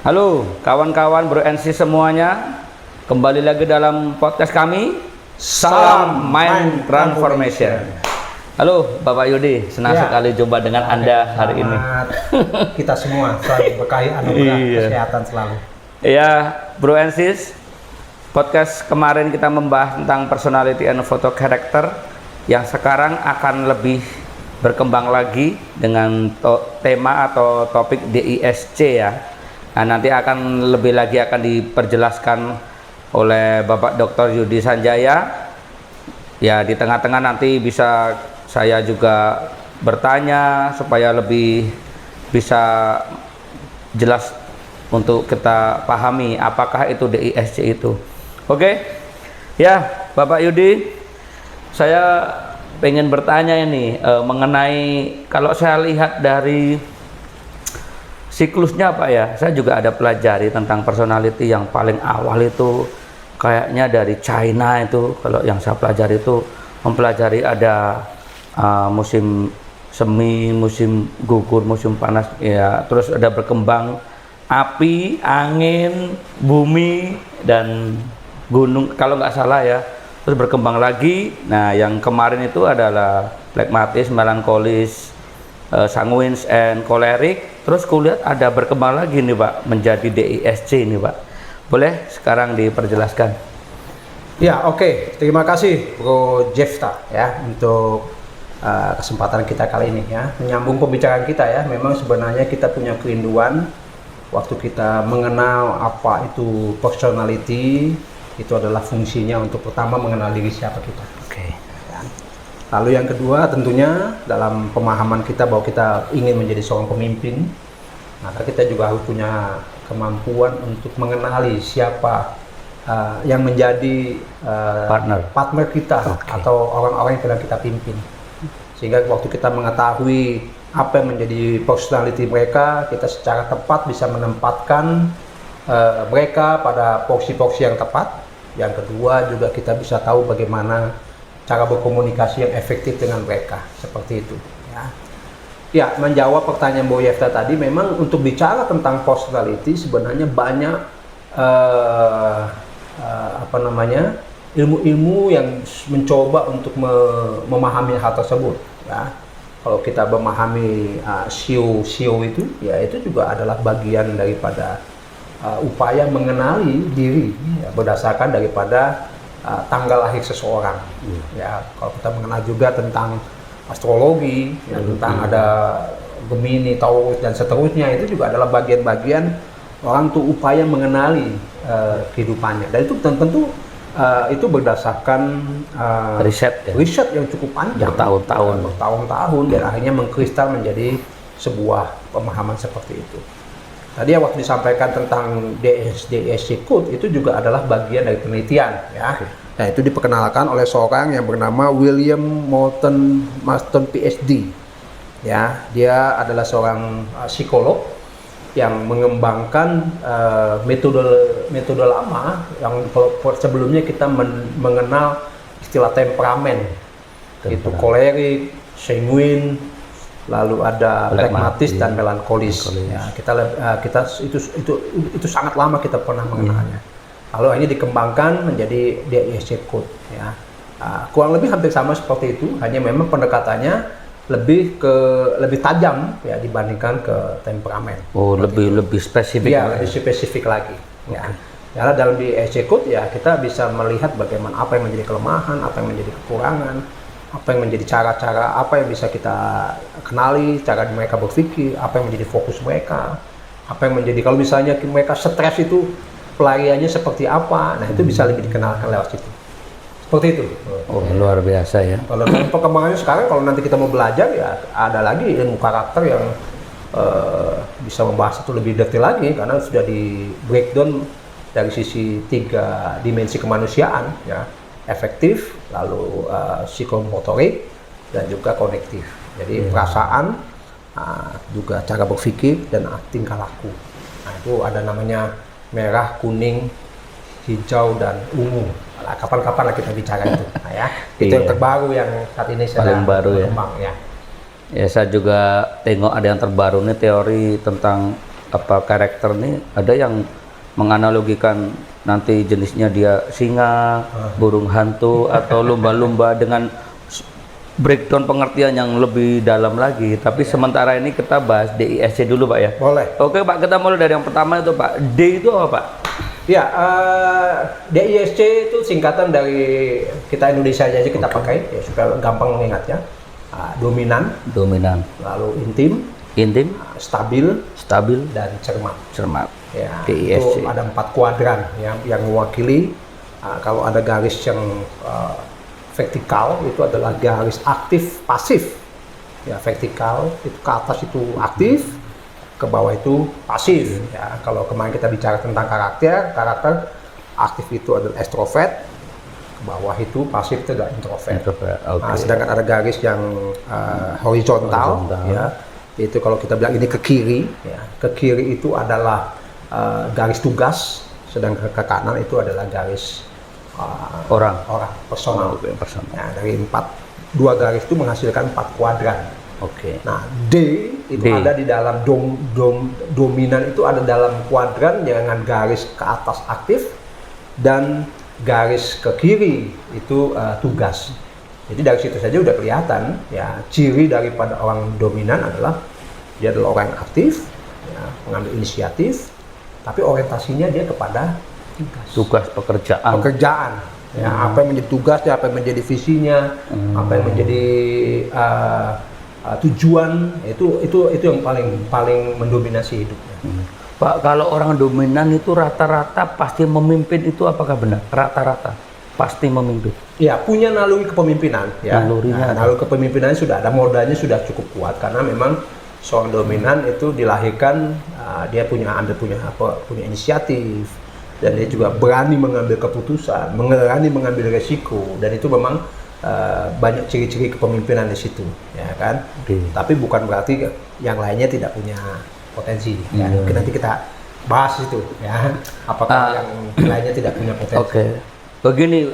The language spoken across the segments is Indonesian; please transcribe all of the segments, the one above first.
Halo kawan-kawan Bro NC semuanya, kembali lagi dalam podcast kami Salam Mind Transformation. Halo Bapak Yudi, senang sekali jumpa dengan Anda hari ini. Kita semua selalu berkahi anugerah kesehatan selalu. Iya Bro NC, podcast kemarin kita membahas tentang personality and photo character, yang sekarang akan lebih berkembang lagi dengan tema atau topik DISC ya. Nah, nanti akan lebih lagi akan diperjelaskan oleh Bapak Dr. Yudi Sanjaya. Ya, di tengah-tengah nanti bisa saya juga bertanya supaya lebih bisa jelas untuk kita pahami apakah itu DISC itu. Oke. Ya, Bapak Yudi, saya pengen bertanya ini mengenai, kalau saya lihat dari siklusnya Pak ya, saya juga ada pelajari tentang personality yang paling awal itu kayaknya dari China itu. Kalau yang saya pelajari itu mempelajari ada musim semi, musim gugur, musim panas ya, terus ada berkembang api, angin, bumi, dan gunung kalau nggak salah ya, terus berkembang lagi. Nah yang kemarin itu adalah phlegmatis, melankolis, sanguine, and choleric. Terus kulihat ada berkembang lagi nih Pak menjadi DISC nih Pak. Boleh sekarang diperjelaskan? Ya, oke. Terima kasih Bro Jefta ya untuk kesempatan kita kali ini ya. Menyambung pembicaraan kita ya. Memang sebenarnya kita punya kerinduan waktu kita mengenal apa itu personality, itu adalah fungsinya untuk pertama mengenal diri siapa kita. Oke. Lalu yang kedua tentunya dalam pemahaman kita bahwa kita ingin menjadi seorang pemimpin, maka kita juga harus punya kemampuan untuk mengenali siapa yang menjadi partner kita atau orang-orang yang sedang kita pimpin. Sehingga waktu kita mengetahui apa yang menjadi personality mereka, kita secara tepat bisa menempatkan mereka pada porsi-porsi yang tepat. Yang kedua juga kita bisa tahu bagaimana cara berkomunikasi yang efektif dengan mereka, seperti itu ya. Ya, menjawab pertanyaan Bu Yefta tadi, memang untuk bicara tentang personality sebenarnya banyak ilmu-ilmu yang mencoba untuk memahami hal tersebut ya. Kalau kita memahami SEO itu ya, itu juga adalah bagian daripada upaya mengenali diri ya, berdasarkan daripada tanggal lahir seseorang ya. Kalau kita mengenal juga tentang astrologi ya, tentang ada Gemini, Taurus dan seterusnya, itu juga adalah bagian-bagian orang tuh upaya mengenali kehidupannya. Dan itu tentu itu berdasarkan riset yang cukup panjang, bertahun-tahun dan akhirnya mengkristal menjadi sebuah pemahaman seperti itu. Tadi waktu disampaikan tentang DISC code itu juga adalah bagian dari penelitian ya. Nah, itu diperkenalkan oleh seorang yang bernama William Moulton Marston PhD. Ya, dia adalah seorang psikolog yang mengembangkan metode lama yang sebelumnya kita mengenal istilah temperamen. Itu kolerik, sanguine, lalu ada phlegmatis dan melankolis. Ya, kita itu sangat lama kita pernah mengenalnya. Lalu akhirnya dikembangkan menjadi DISC code ya. Kurang lebih hampir sama seperti itu, hanya memang pendekatannya lebih tajam ya dibandingkan ke temperamen. Oh, lebih spesifik. Ya, lebih spesifik lagi. Ya. Karena dalam DISC code ya kita bisa melihat bagaimana apa yang menjadi kelemahan, apa yang menjadi kekurangan, apa yang menjadi cara-cara apa yang bisa kita kenali, cara mereka berpikir, apa yang menjadi fokus mereka, apa yang menjadi, kalau misalnya mereka stres itu pelariannya seperti apa. Nah, itu bisa lebih dikenalkan lewat situ. Seperti itu. Oh, luar biasa ya. Kalau perkembangannya sekarang, kalau nanti kita mau belajar ya ada lagi ilmu karakter yang bisa membahas itu lebih detail lagi, karena sudah di breakdown dari sisi 3 dimensi kemanusiaan ya. Efektif, lalu psikomotorik, dan juga konektif. Jadi perasaan, juga cara berpikir dan tingkah laku. Nah, itu ada namanya merah, kuning, hijau, dan ungu. Nah, kapan-kapan lah kita bicara itu. Nah, ya, itu yang terbaru yang saat ini sedang berkembang ya. Ya, saya juga tengok ada yang terbaru nih, teori tentang apa karakter nih ada yang menganalogikan nanti jenisnya dia singa, burung hantu atau lumba-lumba dengan breakdown pengertian yang lebih dalam lagi. Tapi sementara ini kita bahas DISC dulu Pak ya. Boleh. Oke Pak, kita mulai dari yang pertama itu Pak. D itu apa Pak? Ya, DISC itu singkatan dari kita Indonesia aja kita pakai ya supaya gampang mengingatnya. Dominan, lalu intim, stabil, dan cermat. Ya, itu ada 4 kuadran yang mewakili. Kalau ada garis yang vertikal itu adalah garis aktif pasif. Ya, vertikal itu ke atas itu aktif, ke bawah itu pasif. Ya, kalau kemarin kita bicara tentang karakter aktif itu adalah extrovert, ke bawah itu pasif itu adalah introvert. Okay. Nah, sedangkan ada garis yang horizontal. Ya, itu kalau kita bilang ini ke kiri, ya, ke kiri itu adalah garis tugas, sedangkan ke kanan itu adalah garis orang personal. Nah, dari 2 garis itu menghasilkan 4 kuadran. Nah, D itu ada di dalam dominan itu ada dalam kuadran dengan garis ke atas aktif dan garis ke kiri itu tugas. Jadi dari situ saja udah kelihatan ya, ciri daripada orang dominan adalah dia adalah orang yang aktif, ya, mengambil inisiatif, tapi orientasinya dia kepada tugas pekerjaan. Ya, apa yang menjadi tugasnya, apa yang menjadi visinya, apa yang menjadi tujuan, itu yang paling mendominasi hidupnya. Pak, kalau orang dominan itu rata-rata pasti memimpin, itu apakah benar? Rata-rata pasti memimpin. Ya, punya naluri kepemimpinan. Ya. Naluri kepemimpinan sudah ada, modalnya sudah cukup kuat karena memang seorang dominan itu dilahirkan dia punya inisiatif, dan dia juga berani mengambil keputusan, berani mengambil resiko, dan itu memang banyak ciri-ciri kepemimpinan di situ, ya kan? Tapi bukan berarti yang lainnya tidak punya potensi. Ya. Mungkin nanti kita bahas itu, ya. Apakah yang lainnya tidak punya potensi? Begini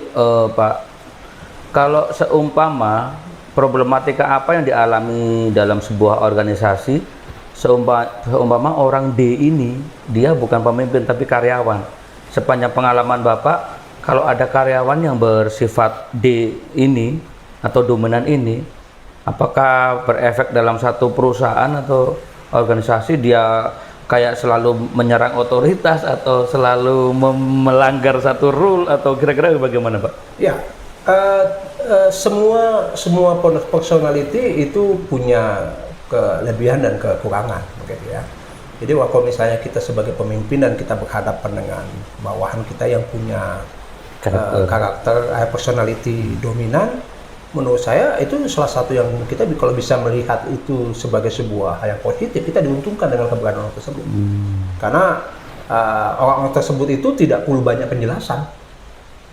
Pak, kalau seumpama problematika apa yang dialami dalam sebuah organisasi, seumpama orang D ini dia bukan pemimpin tapi karyawan. Sepanjang pengalaman Bapak, kalau ada karyawan yang bersifat D ini atau dominan ini, apakah berefek dalam satu perusahaan atau organisasi dia kayak selalu menyerang otoritas atau selalu melanggar satu rule, atau kira-kira bagaimana Pak? Ya, semua personality itu punya kelebihan dan kekurangan, begitu ya. Jadi kalau misalnya kita sebagai pemimpin dan kita berhadapan dengan bawahan kita yang punya karakter personality dominan, menurut saya itu salah satu yang kita kalau bisa melihat itu sebagai sebuah hal yang positif, kita diuntungkan dengan keberadaan orang tersebut. Karena orang-orang tersebut itu tidak perlu banyak penjelasan,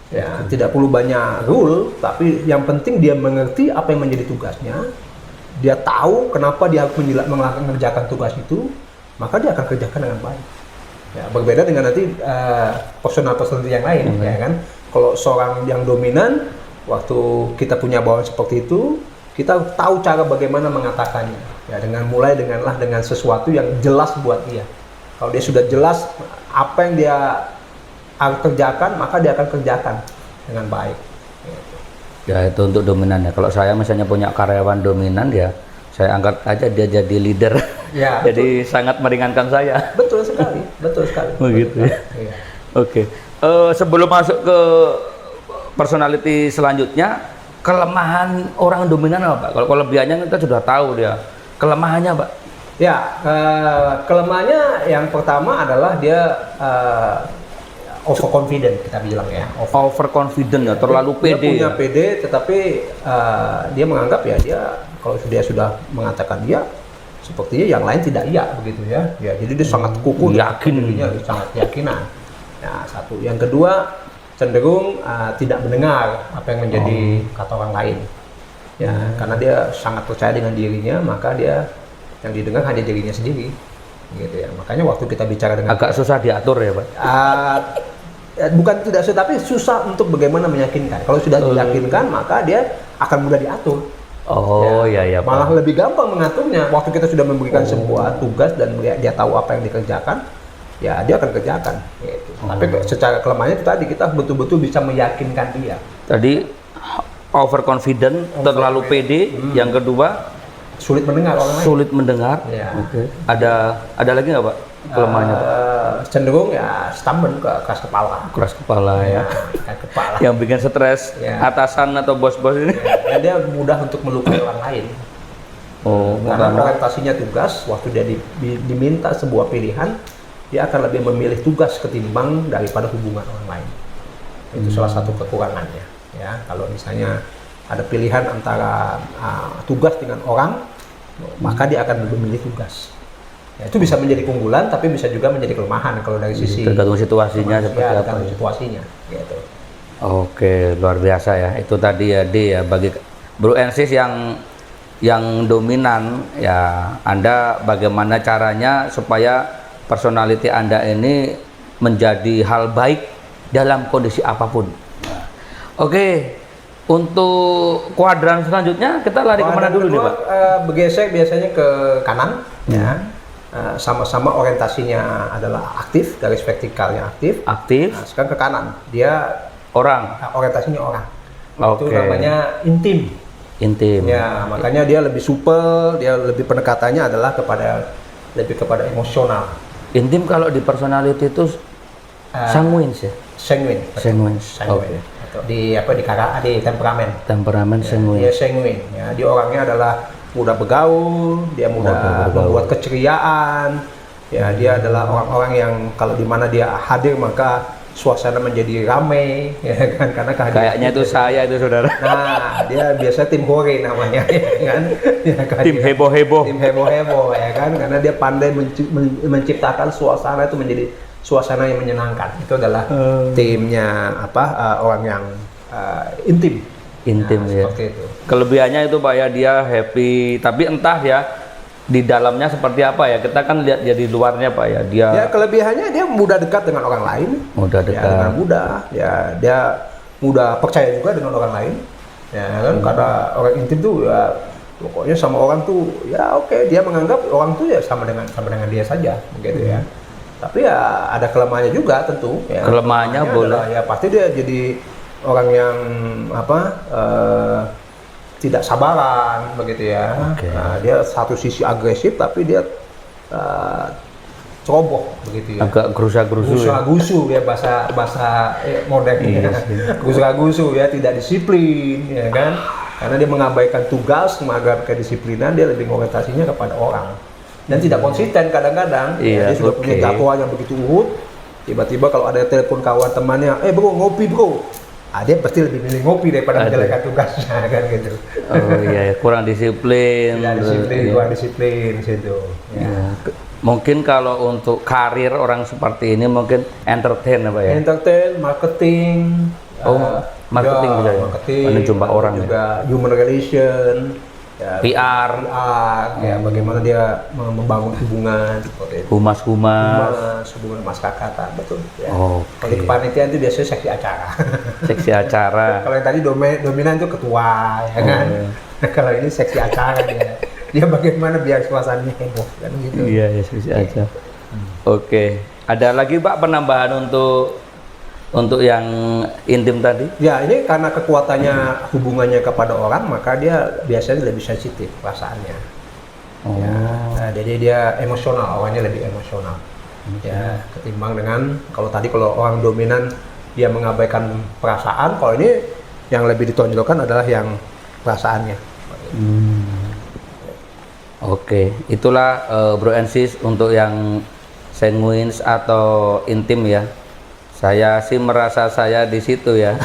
ya, tidak perlu banyak rule, tapi yang penting dia mengerti apa yang menjadi tugasnya, dia tahu kenapa dia harus mengerjakan tugas itu, maka dia akan kerjakan dengan baik. Ya, berbeda dengan nanti personal-personal yang lain, ya kan? Kalau seorang yang dominan, waktu kita punya bawahan seperti itu, kita tahu cara bagaimana mengatakannya. Ya, dengan sesuatu yang jelas buat dia. Kalau dia sudah jelas apa yang dia harus kerjakan, maka dia akan kerjakan dengan baik. Ya, itu untuk dominan ya. Kalau saya misalnya punya karyawan dominan, ya saya angkat aja dia jadi leader. Ya, jadi sangat meringankan saya. Betul sekali. Begitu ya. Iya. Oke. Sebelum masuk ke personality selanjutnya, kelemahan orang dominan apa Pak? Kalau kelebihannya kita sudah tahu dia. Kelemahannya Pak? Ya, kelemahannya yang pertama adalah dia overconfident, kita bilang ya. Overconfident ya, terlalu pede. Dia punya pede, tetapi dia menganggap ya dia kalau dia sudah mengatakan dia, sepertinya yang lain tidak iya, begitu ya. Ya, jadi dia sangat kukuh, yakin, sangat yakinan. Nah, satu. Yang kedua, cenderung tidak mendengar apa yang menjadi kata orang lain. Ya, karena dia sangat percaya dengan dirinya, maka dia yang didengar hanya dirinya sendiri. Gitu ya. Makanya waktu kita bicara dengan agak susah diatur ya, Pak. Bukan tidak susah, tapi susah untuk bagaimana meyakinkan. Kalau sudah diyakinkan, maka dia akan mudah diatur. Oh ya Pak. Malah lebih gampang mengaturnya. Waktu kita sudah memberikan sebuah tugas dan dia tahu apa yang dikerjakan, ya dia akan kerjakan. Gitu. Tapi secara kelemahannya itu tadi kita betul-betul bisa meyakinkan dia. Tadi overconfident, terlalu pede. Yang kedua Sulit mendengar orang lain. sulit mendengar. Ya. Oke. Ada lagi nggak Pak kelemahannya Pak? Cenderung ya stubborn, keras kepala. Keras kepala ya. Keras kepala. Yang bikin stres Ya. atasan atau bos-bos ini. Dan dia mudah untuk melukai orang lain. Oh, Karena karena orientasinya tugas, waktu dia diminta sebuah pilihan, dia akan lebih memilih tugas ketimbang daripada hubungan orang lain. Itu salah satu kekurangannya. Ya, kalau misalnya ada pilihan antara tugas dengan orang, maka dia akan lebih memilih tugas. Ya, itu bisa menjadi keunggulan, tapi bisa juga menjadi kelemahan kalau dari sisi tergantung situasinya ya, seperti apa. tergantung situasinya. Gitu. Oke, luar biasa ya. Itu tadi ya D ya, bagi Bro Ensis yang dominan ya, Anda bagaimana caranya supaya personality Anda ini menjadi hal baik dalam kondisi apapun. Oke, untuk kuadran selanjutnya kita lari kemana dulu nih Pak? Bergeser biasanya ke kanan, ya. Sama-sama orientasinya adalah aktif, garis vertikalnya aktif. Aktif, Nah, sekarang ke kanan, dia orang, orientasinya orang. Itu Oke. namanya intim. intim. Ya, makanya dia lebih supel, dia lebih pendekatannya adalah lebih kepada emosional. Intim kalau di personality itu sanguins ya? Sanguine. Sanguins. Sanguine. Oke. Atau di temperamen. Temperamen sanguins. Dia sanguine. Ya, dia orangnya adalah mudah bergaul, dia mudah membuat keceriaan. Ya, dia adalah orang-orang yang kalau di mana dia hadir maka suasana menjadi ramai, ya kan, karena kehadiran. Kayaknya itu saya itu saudara. Nah, dia biasa tim hore namanya, ya kan? Ya, Tim heboh-heboh. Tim heboh-heboh, ya kan? Karena dia pandai menciptakan suasana itu menjadi suasana yang menyenangkan. Itu adalah timnya orang yang intim. Intim Nah, ya. seperti itu. Kelebihannya itu Pak ya, dia happy, tapi entah ya di dalamnya seperti apa ya. Kita kan lihat dia di luarnya Pak ya, dia Ya, kelebihannya dia mudah dekat dengan orang lain. mudah Ya, dekat. dengan mudah. Ya, dia mudah percaya juga dengan orang lain. Ya kan, karena orang intim tuh ya pokoknya sama orang tuh ya oke, dia menganggap orang tuh ya sama dengan dia saja, begitu ya. Tapi ya ada kelemahannya juga tentu. Ya. Kelemahannya boleh. adalah, ya pasti dia jadi orang yang tidak sabaran, begitu ya. Oke. Nah, dia satu sisi agresif, tapi dia ceroboh, begitu ya. Agak gerusa-gerusu ya. Gusu ya bahasa modernnya. Gusu ya, tidak disiplin, ya kan? Karena dia mengabaikan tugas, mengabaikan kedisiplinan, dia lebih orientasinya kepada orang dan tidak konsisten kadang-kadang. Iya, Dia sudah punya jadwal yang begitu urut, tiba-tiba kalau ada telepon kawan temannya, bro ngopi bro, dia pasti lebih milih ngopi daripada menjalankan tugasnya, kan gitu. Oh iya, kurang disiplin. Tidak disiplin, Iya. kurang disiplin situ. Ya. Ya. Mungkin kalau untuk karir orang seperti ini mungkin entertain apa ya? Entertain, marketing, Marketing ya, juga ya? marketing, Menjumpa orang juga human relation, ya, PR, ya bagaimana dia membangun hubungan seperti itu. humas-humas, Hubungan masyarakatan, betul. Ya. Oke. Kalau di kepanitiaan itu biasanya seksi acara. seksi acara. Kalau yang tadi dominan itu ketua, ya kan. iya. Nah, kalau ini seksi acara dia bagaimana biar suasananya heboh, kan gitu. Iya, ya seksi acara. Oke. Ada lagi Pak penambahan untuk yang intim tadi? Ya, ini karena kekuatannya hubungannya kepada orang, maka dia biasanya lebih sensitif perasaannya. Oh. Ya, nah, jadi dia emosional, orangnya lebih emosional. Ya, ketimbang dengan kalau orang dominan dia mengabaikan perasaan, kalau ini yang lebih ditonjolkan adalah yang perasaannya. Oke, itulah Bro and Sis untuk yang sanguins atau intim ya. Saya sih merasa saya di situ ya.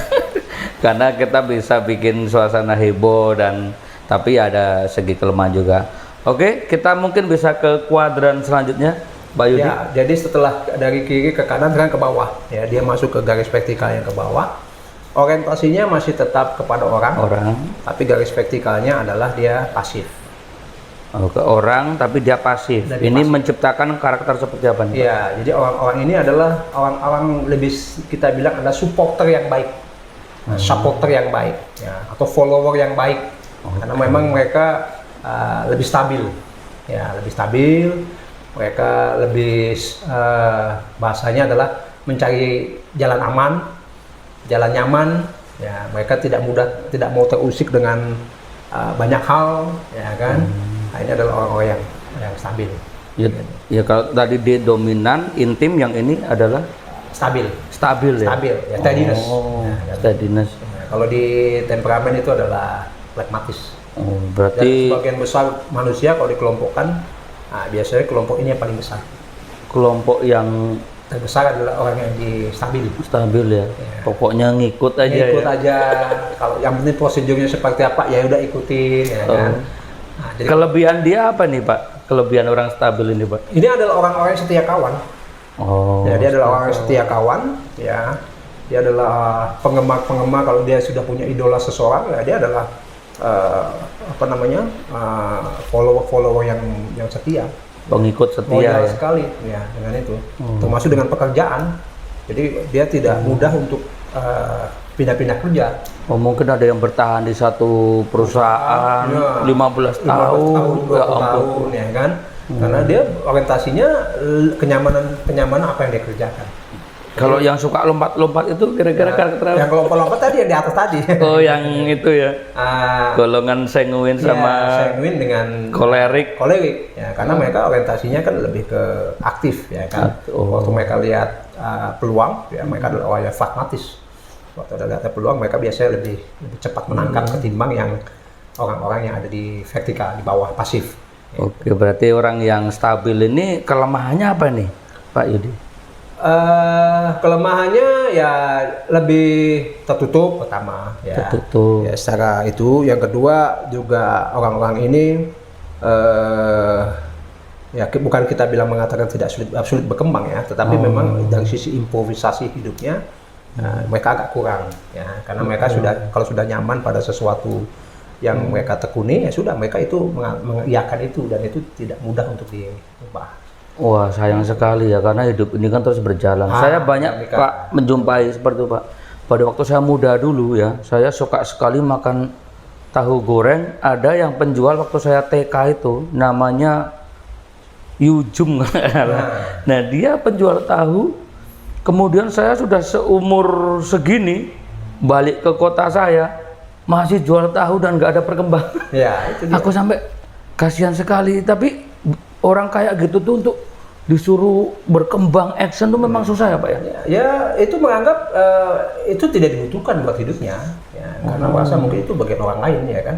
Karena kita bisa bikin suasana heboh tapi ada segi kelemahan juga. Oke, kita mungkin bisa ke kuadran selanjutnya, Pak Yudi. Ya, jadi setelah dari kiri ke kanan sekarang ke bawah, ya dia masuk ke garis vertikal yang ke bawah. Orientasinya masih tetap kepada orang, tapi garis vertikalnya adalah dia pasif. Ke orang, tapi dia pasif. Dari ini pasif. menciptakan karakter seperti apa nih? Iya, jadi orang-orang ini adalah orang-orang lebih kita bilang adalah supporter yang baik, supporter yang baik, ya, atau follower yang baik. Karena memang mereka lebih stabil, ya lebih stabil. Mereka lebih bahasanya adalah mencari jalan aman, jalan nyaman. Ya, mereka tidak mau terusik dengan banyak hal, ya kan. Nah, ini adalah orang-orang yang stabil. Ya kalau tadi dia dominan, intim, yang ini adalah stabil ya. Stabil, ya steadiness. Ya, steadiness. Nah, kalau di temperamen itu adalah pragmatis. Berarti Dan sebagian besar manusia kalau dikelompokkan, biasanya kelompok ini yang paling besar. Kelompok yang terbesar adalah orang yang stabil ya. Pokoknya ngikut aja. Kalau yang penting prosedurnya seperti apa, ya udah ikutin, ya kan. Nah, jadi kelebihan dia apa nih, Pak? Kelebihan orang stabil ini, Pak? Ini adalah orang-orang yang setia kawan. Ya, dia adalah orang yang setia kawan, ya. Dia adalah penggemar. Kalau dia sudah punya idola seseorang, ya dia adalah follower yang setia. Pengikut setia ya. Sekali ya dengan itu. Termasuk dengan pekerjaan. Jadi dia tidak mudah untuk pindah-pindah kerja. Mungkin ada yang bertahan di satu perusahaan 15 tahun, 20 tahun ya kan. Karena dia orientasinya kenyamanan apa yang dia kerjakan. Kalau yang suka lompat-lompat itu kira-kira karakter apa? Yang lompat-lompat tadi yang di atas tadi. Oh, yang itu ya. Golongan sanguin sama sanguin dengan kolerik. Ya, karena mereka orientasinya kan lebih ke aktif ya kan. Waktu mereka lihat peluang, ya mereka adalah orang yang pragmatis. Waktu ada lihat peluang, mereka biasanya lebih cepat menangkap ketimbang yang orang-orang yang ada di vertikal, di bawah pasif. Oke, berarti orang yang stabil ini kelemahannya apa nih, Pak Yudi? Kelemahannya ya lebih tertutup pertama ya. Tertutup. Ya secara itu. Yang kedua juga orang-orang ini ya bukan kita bilang mengatakan tidak sulit berkembang ya, tetapi memang dari sisi improvisasi hidupnya mereka agak kurang ya, karena mereka kalau sudah nyaman pada sesuatu yang mereka tekuni, ya sudah mereka itu mengiyakan itu, dan itu tidak mudah untuk diubah. Wah, sayang sekali ya, karena hidup ini kan terus berjalan. Saya banyak Pak menjumpai seperti itu, Pak. Pada waktu saya muda dulu ya, saya suka sekali makan tahu goreng. Ada yang penjual waktu saya TK itu namanya Yujum. Nah, dia penjual tahu. Kemudian saya sudah seumur segini balik ke kota saya, masih jual tahu dan nggak ada perkembangan. Ya, itu dia. Aku sampai kasihan sekali. Tapi orang kayak gitu tuh untuk disuruh berkembang action tuh memang susah ya, Pak ya? Ya, itu menganggap itu tidak dibutuhkan buat hidupnya, ya, karena merasa mungkin itu bagian orang lain ya kan.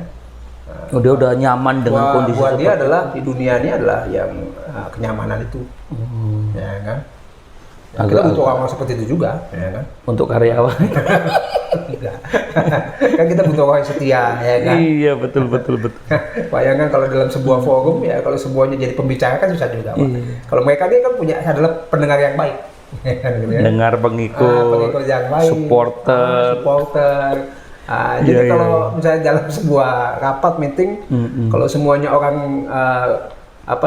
Dia udah nyaman dengan kondisi buat dia seperti adalah di dunia ini adalah yang kenyamanan itu, ya kan. Ya, kita butuh orang seperti itu juga, ya kan. Untuk karyawan. Kan kita butuh orang setia, ya kan. Iya, betul. Bayangkan kalau dalam sebuah forum ya, kalau semuanya jadi pembicara kan susah juga, Pak. Kalau mereka dia kan adalah pendengar yang baik. Dengar pengikut yang baik, supporter. Jadi kalau misalnya dalam sebuah rapat meeting, kalau semuanya orang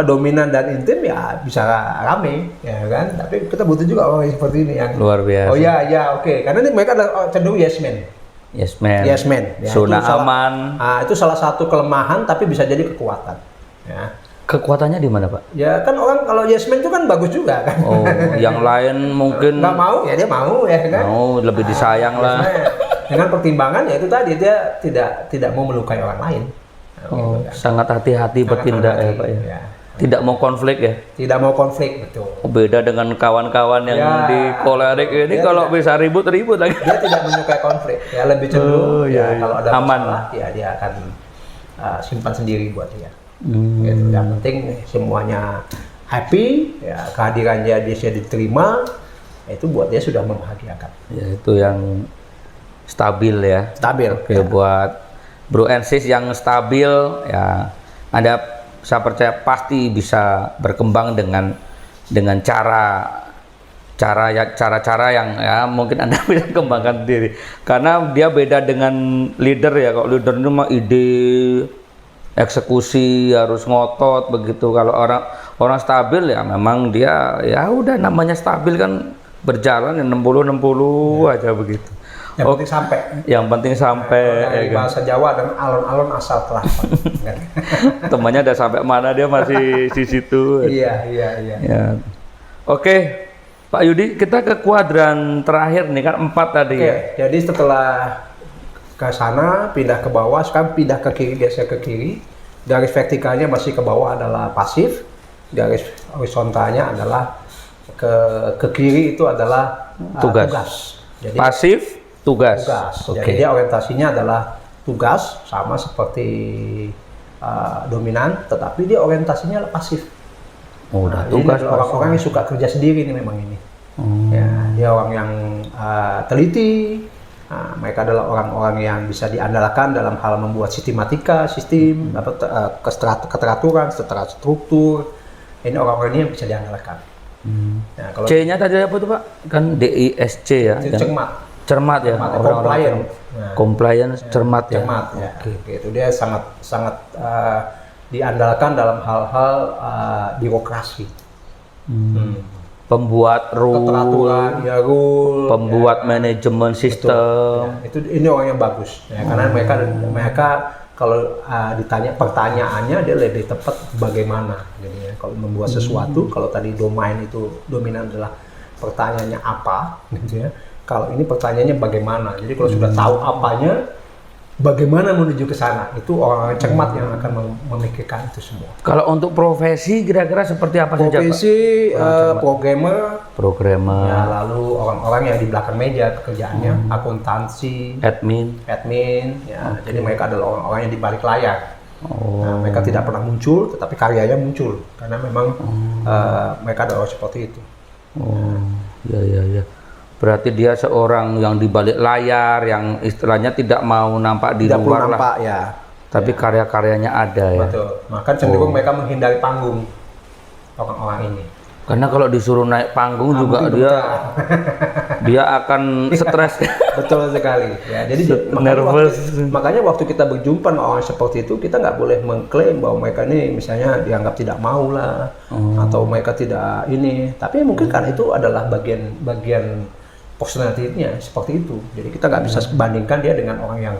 dominan dan intim, ya bisa rame, ya kan. Tapi kita butuh juga orang seperti ini yang luar biasa. Oh ya, oke. Karena ini mereka adalah cenderung yes man. Ya, zona aman. Itu salah satu kelemahan, tapi bisa jadi kekuatan. Ya. Kekuatannya di mana, Pak? Ya kan orang kalau yes man itu kan bagus juga kan. Oh, yang lain mungkin nggak mau, ya dia mau, ya kan. Mau lebih disayang lah. Dengan pertimbangan ya itu tadi, dia tidak mau melukai orang lain. Oh, gitu, kan. Sangat hati-hati bertindak ya, Pak ya. Tidak mau konflik ya? Tidak mau konflik, betul. Beda dengan kawan-kawan yang di kolerik ini, kalau bisa ribut lagi. Dia tidak menyukai konflik, ya lebih cenderung kalau ada aman, masalah, ya dia akan simpan sendiri buat dia. Gitu. Yang penting semuanya happy, ya kehadirannya dia diterima, itu buat dia sudah membahagiakan. Ya, itu yang stabil ya. Stabil. Oke, buat Bro and Sis yang stabil ya, Anda saya percaya pasti bisa berkembang dengan cara-cara yang ya mungkin Anda bisa kembangkan sendiri, karena dia beda dengan leader ya. Kalau leader itu mah ide, eksekusi harus ngotot begitu. Kalau orang stabil ya memang dia ya udah namanya stabil kan, berjalan ya 60 aja begitu. Yang penting sampai. Yang penting sampai. Dari bahasa Jawa dan alon-alon asal kelapa. Temannya udah sampai mana dia masih di situ. Iya. Ya. Oke, Pak Yudi, kita ke kuadran terakhir nih kan 4 tadi Oke, ya. jadi setelah ke sana pindah ke bawah, sekarang pindah ke kiri, geser ke kiri. Garis vertikalnya masih ke bawah adalah pasif, garis horizontalnya adalah ke kiri itu adalah tugas. Jadi Pasif, tugas. Jadi dia orientasinya adalah tugas, sama seperti dominan, tetapi dia orientasinya adalah pasif. Oh, udah Ini tugas. adalah orang-orang yang suka kerja sendiri nih memang ini. Ya, dia orang yang teliti. Nah, mereka adalah orang-orang yang bisa diandalkan dalam hal membuat sistematika, sistem, keteraturan, struktur. Ini orang-orang ini yang bisa diandalkan. Nah, kalau C-nya tadi apa tuh Pak? Kan DISC ya. itu Cermat ya. compliant. Compliance, cermat ya. Cermat ya. Gitu. Dia sangat diandalkan dalam hal-hal birokrasi. Pembuat Keteraturan, rule, pembuat manajemen sistem. Ya, ini orang yang bagus. Ya, karena mereka kalau ditanya pertanyaannya dia lebih tepat bagaimana. Jadi ya, kalau membuat sesuatu, kalau tadi dominan adalah pertanyaannya apa, gitu ya. Kalau ini pertanyaannya bagaimana. Jadi kalau sudah tahu apanya, bagaimana menuju ke sana, itu orang cermat yang akan memikirkan itu semua. Kalau untuk profesi kira-kira seperti apa saja Pak? Profesi programmer, ya, lalu orang-orang yang di belakang meja pekerjaannya, akuntansi, admin, ya. Jadi mereka adalah orang-orang yang di balik layar. Nah, mereka tidak pernah muncul, tetapi karyanya muncul karena memang mereka adalah seperti itu. Ya. Berarti dia seorang yang di balik layar, yang istilahnya tidak mau nampak di luar lah. Ya. Tapi karya-karyanya ada ya. Betul. Maka cenderung mereka menghindari panggung orang-orang ini. Karena kalau disuruh naik panggung juga dia akan stres. Betul sekali. Ya, jadi nervous. Makanya waktu kita berjumpa dengan orang seperti itu, kita nggak boleh mengklaim bahwa mereka ini misalnya dianggap tidak mau lah, atau mereka tidak ini. Tapi mungkin karena itu adalah bagian personality-nya seperti itu. Jadi kita nggak bisa bandingkan dia dengan orang yang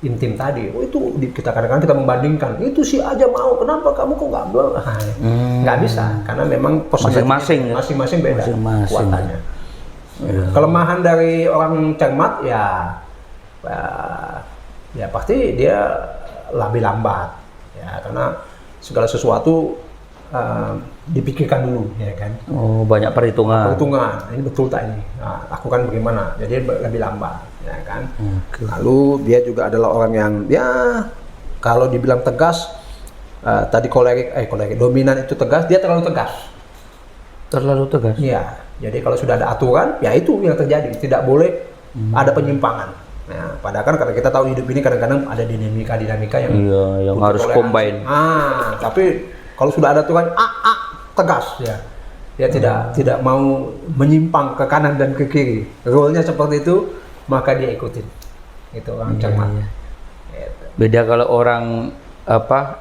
intim tadi. Itu kita kadang-kadang kita membandingkan. Itu si aja mau, kenapa kamu kok nggak mau? Nggak bisa, karena memang masing-masing beda kuatannya. Ya. Kelemahan dari orang cermat ya pasti dia lebih lambat. Ya, karena segala sesuatu dipikirkan dulu, ya kan? Oh, banyak perhitungan. Ini betul tak ini? Nah, lakukan bagaimana? Jadi lebih lambat, ya kan? Lalu dia juga adalah orang yang kalau dibilang tegas, tadi kolerik dominan itu tegas, dia terlalu tegas. Terlalu tegas. Iya. Jadi kalau sudah ada aturan, ya itu yang terjadi. Tidak boleh ada penyimpangan. Nah, padahal kan karena kita tahu hidup ini kadang-kadang ada dinamika yang harus combine. Tapi kalau sudah ada aturan tegas ya. Dia tidak mau menyimpang ke kanan dan ke kiri. Rule-nya seperti itu, maka dia ikutin. Itu orang cermat. Gitu. Beda kalau orang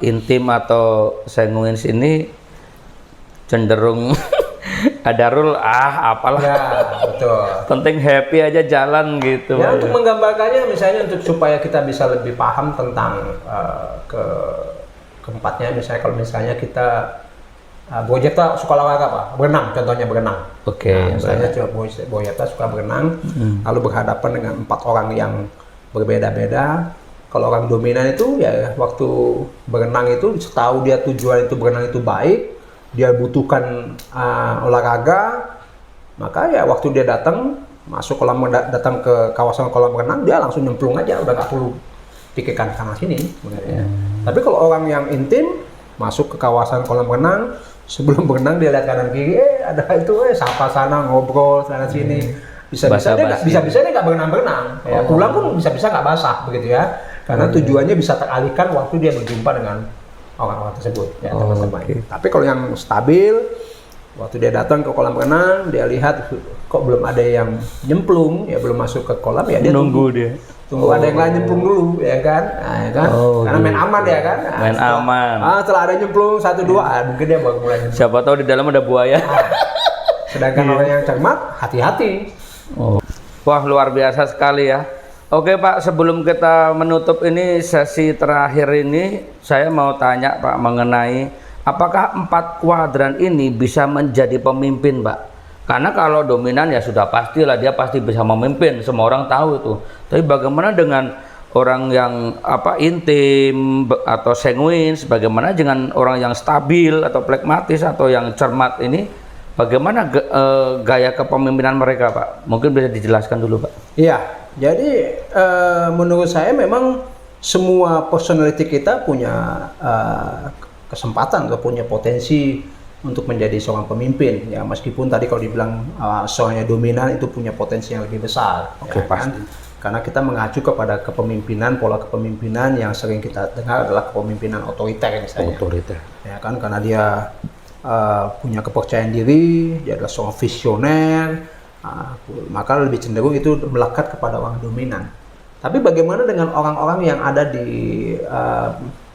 intim atau sanguins ini cenderung ada rule apalah. Ya, betul. Penting happy aja jalan gitu. Ya, untuk menggambarkannya misalnya supaya kita bisa lebih paham tentang keempatnya, misalnya kalau misalnya kita Boyeta suka olahraga apa? Berenang, contohnya berenang. Oke. Misalnya Boyeta suka berenang, lalu berhadapan dengan 4 orang yang berbeda-beda. Kalau orang dominan itu ya waktu berenang itu setahu dia tujuan itu berenang itu baik, dia butuhkan olahraga, maka ya waktu dia datang ke kawasan kolam renang, dia langsung nyemplung aja, udah nggak perlu pikirkan sana sini. Tapi kalau orang yang intim masuk ke kawasan kolam renang, sebelum berenang dia lihat kanan kiri, ada itu, sapa sana, ngobrol sana sini. Bisa-bisa dia nggak berenang. Ya, pulang pun bisa-bisa nggak basah begitu ya. Karena tujuannya bisa teralihkan waktu dia berjumpa dengan orang-orang tersebut, ya teman-teman. Tapi kalau yang stabil, waktu dia datang ke kolam renang, dia lihat kok belum ada yang nyemplung, ya belum masuk ke kolam, ya dia tunggu ada yang lain nyemplung dulu, ya kan? Nah, ya kan? Karena main aman ya kan? Main aman. Setelah ada nyemplung 1, 2, mungkin dia baru mulai nyemplung. Siapa tahu di dalam ada buaya. Sedangkan orang yang cermat, hati-hati. Wah, luar biasa sekali ya. Oke Pak, sebelum kita menutup ini sesi terakhir ini, saya mau tanya Pak mengenai apakah 4 kuadran ini bisa menjadi pemimpin Pak? Karena kalau dominan ya sudah pastilah dia pasti bisa memimpin, semua orang tahu itu. Tapi bagaimana dengan orang yang intim atau sanguin, bagaimana dengan orang yang stabil atau pragmatis atau yang cermat ini, bagaimana gaya kepemimpinan mereka Pak? Mungkin bisa dijelaskan dulu Pak. Iya, jadi menurut saya memang semua personality kita punya kesempatan atau punya potensi untuk menjadi seorang pemimpin. Ya meskipun tadi kalau dibilang seorang yang dominan itu punya potensi yang lebih besar. Oke, ya, pasti. Kan? Karena kita mengacu kepada kepemimpinan, pola kepemimpinan yang sering kita dengar adalah kepemimpinan otoriter misalnya. Otoriter. Ya kan, karena dia punya kepercayaan diri, dia adalah seorang visioner, maka lebih cenderung itu melekat kepada orang dominan. Tapi bagaimana dengan orang-orang yang ada di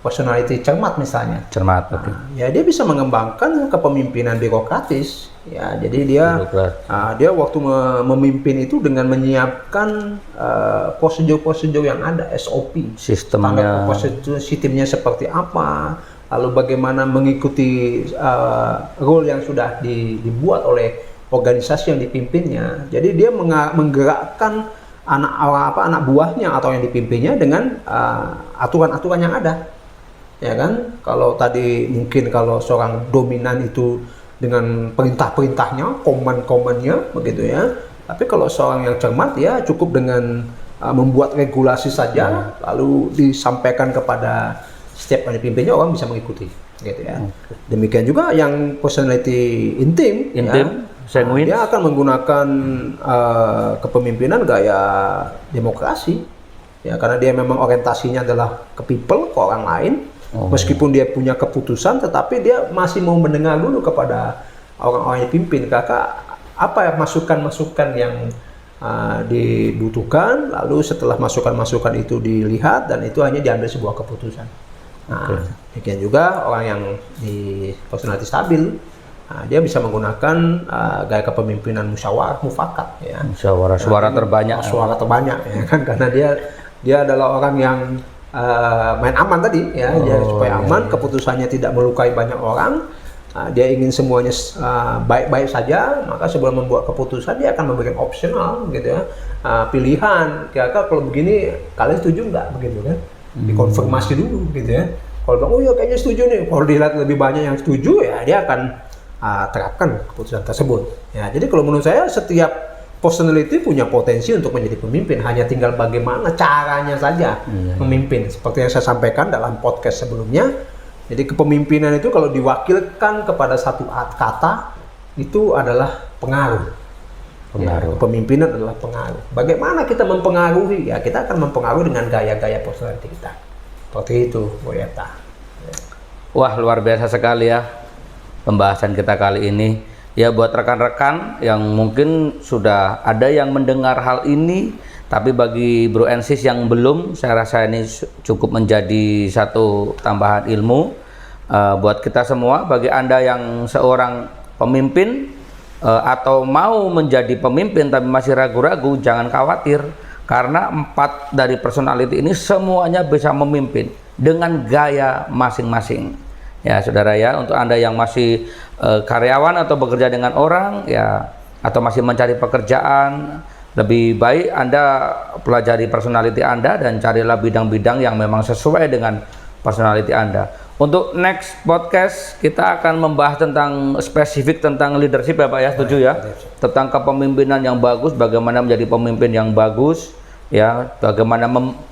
personality cermat misalnya? Cermat, oke. Ya dia bisa mengembangkan kepemimpinan birokratis. Ya, jadi dia waktu memimpin itu dengan menyiapkan prosedur-prosedur yang ada, SOP, sistemnya, sistemnya seperti apa, lalu bagaimana mengikuti role yang sudah dibuat oleh organisasi yang dipimpinnya. Jadi dia menggerakkan anak buahnya atau yang dipimpinnya dengan aturan-aturan yang ada. Ya kan, kalau tadi mungkin kalau seorang dominan itu dengan perintah-perintahnya, command-commandnya begitu ya. Tapi kalau seorang yang cermat ya cukup dengan membuat regulasi saja, lalu disampaikan kepada setiap yang dipimpinnya, orang bisa mengikuti gitu ya. Demikian juga yang personality intim ya, sanguin, dia akan menggunakan kepemimpinan gaya demokrasi ya, karena dia memang orientasinya adalah ke people, ke orang lain. Meskipun dia punya keputusan, tetapi dia masih mau mendengar dulu kepada orang-orang yang dipimpin, kakak apa ya masukan-masukan yang dibutuhkan, lalu setelah masukan-masukan itu dilihat dan itu hanya diambil sebuah keputusan. Nah, demikian juga orang yang di personality stabil, dia bisa menggunakan gaya kepemimpinan musyawarah mufakat ya. Musyawarah suara terbanyak. Suara terbanyak ya kan, karena dia adalah orang yang main aman tadi ya, dia supaya aman, keputusannya tidak melukai banyak orang, dia ingin semuanya baik-baik saja, maka sebelum membuat keputusan dia akan memberikan opsional gitu ya, pilihan, kira-kira kalau begini kalian setuju nggak begitu kan, dikonfirmasi dulu gitu ya. Kalau bilang oh ya kayaknya setuju nih, kalau dilihat lebih banyak yang setuju ya dia akan terapkan keputusan tersebut ya. Jadi kalau menurut saya setiap personality punya potensi untuk menjadi pemimpin, hanya tinggal bagaimana caranya saja memimpin. Seperti yang saya sampaikan dalam podcast sebelumnya, jadi kepemimpinan itu kalau diwakilkan kepada satu kata, itu adalah pengaruh. Ya, kepemimpinan adalah pengaruh. Bagaimana kita mempengaruhi? Ya, kita akan mempengaruhi dengan gaya-gaya personality kita. Seperti itu, Bu Yeta. Wah, luar biasa sekali ya pembahasan kita kali ini. Ya buat rekan-rekan yang mungkin sudah ada yang mendengar hal ini, tapi bagi Bro and Sis yang belum, saya rasa ini cukup menjadi satu tambahan ilmu buat kita semua. Bagi Anda yang seorang pemimpin atau mau menjadi pemimpin tapi masih ragu-ragu, jangan khawatir, karena 4 dari personality ini semuanya bisa memimpin dengan gaya masing-masing. Ya saudara ya, untuk Anda yang masih karyawan atau bekerja dengan orang ya, atau masih mencari pekerjaan, lebih baik Anda pelajari personality Anda dan carilah bidang-bidang yang memang sesuai dengan personality Anda. Untuk next podcast kita akan membahas tentang spesifik tentang leadership ya Pak ya, setuju ya? Tentang kepemimpinan yang bagus, bagaimana menjadi pemimpin yang bagus ya, bagaimana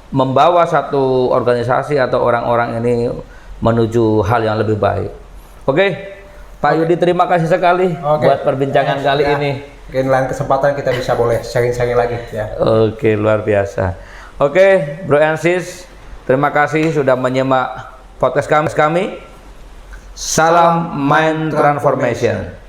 membawa satu organisasi atau orang-orang ini menuju hal yang lebih baik. Oke, Pak Yudi, terima kasih sekali buat perbincangan kali ini. Mungkin lain kesempatan kita bisa boleh sharing-sharing lagi ya. Oke, luar biasa. Oke, Bro and Sis, terima kasih sudah menyimak podcast kami. Salam Mind Transformation.